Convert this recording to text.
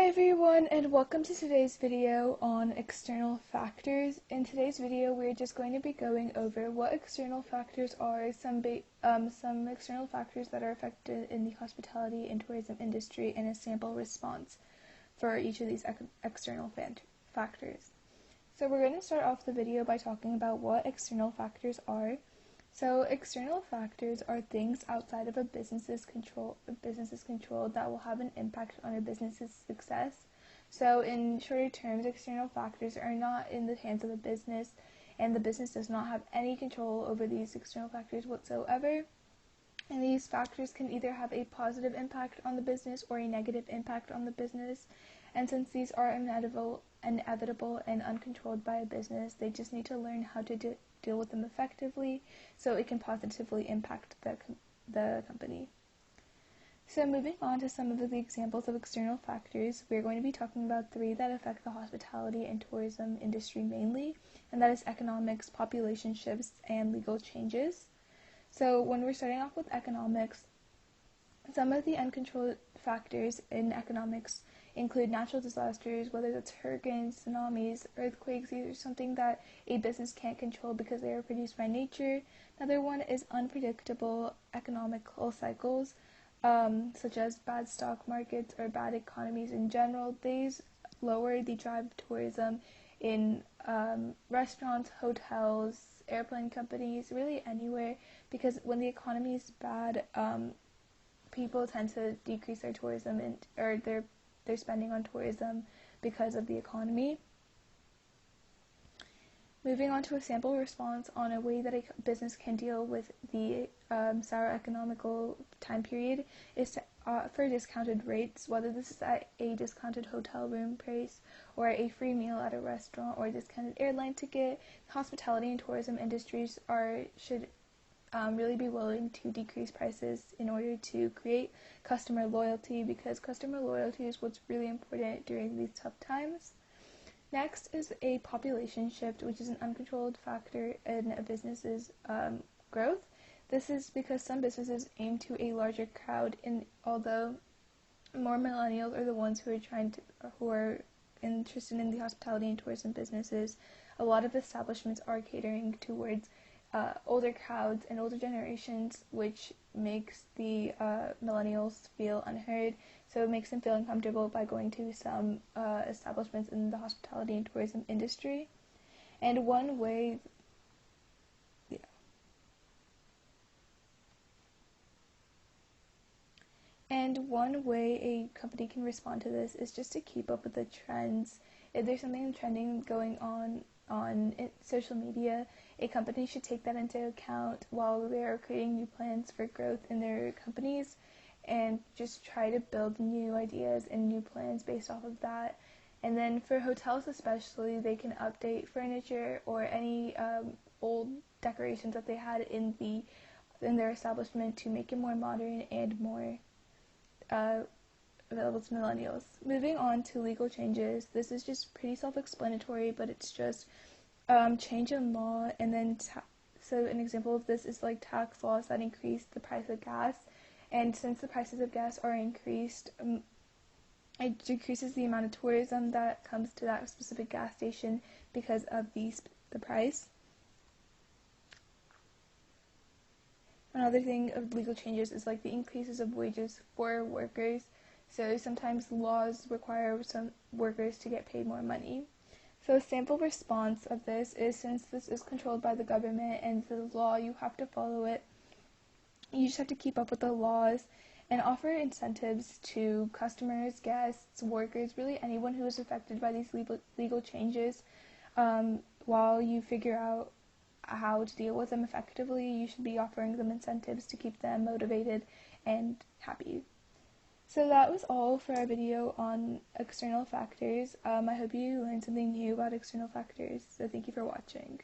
Hi everyone, and welcome to today's video on external factors. In today's video, we're just going to be going over what external factors are, some external factors that are affected in the hospitality and tourism industry, and a sample response for each of these external factors. So we're going to start off the video by talking about what external factors are. So external factors are things outside of a business's control that will have an impact on a business's success. So in shorter terms, external factors are not in the hands of the business, and the business does not have any control over these external factors whatsoever. And these factors can either have a positive impact on the business or a negative impact on the business. And since these are inevitable and uncontrolled by a business, they just need to learn how to deal with them effectively so it can positively impact the company. So moving on to some of the examples of external factors, we're going to be talking about three that affect the hospitality and tourism industry mainly, and that is economics, population shifts, and legal changes. So when we're starting off with economics, some of the uncontrolled factors in economics include natural disasters, whether that's hurricanes, tsunamis, earthquakes. These are something that a business can't control because they are produced by nature. Another one is unpredictable economical cycles, such as bad stock markets or bad economies in general. These lower the drive of tourism in restaurants, hotels, airplane companies, really anywhere, because when the economy is bad, people tend to decrease their tourism or their spending on tourism because of the economy. Moving on to a sample response on a way that a business can deal with the sour economical time period is to offer discounted rates, whether this is at a discounted hotel room price or a free meal at a restaurant or a discounted airline ticket. Hospitality and tourism industries should really be willing to decrease prices in order to create customer loyalty, because customer loyalty is what's really important during these tough times. Next is a population shift, which is an uncontrolled factor in a business's growth. This is because some businesses aim to a larger crowd, and although more millennials are the ones who are interested in the hospitality and tourism businesses, a lot of establishments are catering towards older crowds and older generations, which makes the millennials feel unheard, so it makes them feel uncomfortable by going to some establishments in the hospitality and tourism industry. And one way a company can respond to this is just to keep up with the trends. If there's something trending going on social media, a company should take that into account while they are creating new plans for growth in their companies, and just try to build new ideas and new plans based off of that. And then for hotels especially, they can update furniture or any old decorations that they had in their establishment to make it more modern and more available to millennials. Moving on to legal changes, this is just pretty self-explanatory, but it's just change in law, and then so an example of this is like tax laws that increase the price of gas, and since the prices of gas are increased, it decreases the amount of tourism that comes to that specific gas station because of the price. Another thing of legal changes is like the increases of wages for workers. So sometimes laws require some workers to get paid more money. So a sample response of this is, since this is controlled by the government and the law, you have to follow it. You just have to keep up with the laws and offer incentives to customers, guests, workers, really anyone who is affected by these legal changes. While you figure out how to deal with them effectively, you should be offering them incentives to keep them motivated and happy. So that was all for our video on external factors. I hope you learned something new about external factors, so thank you for watching.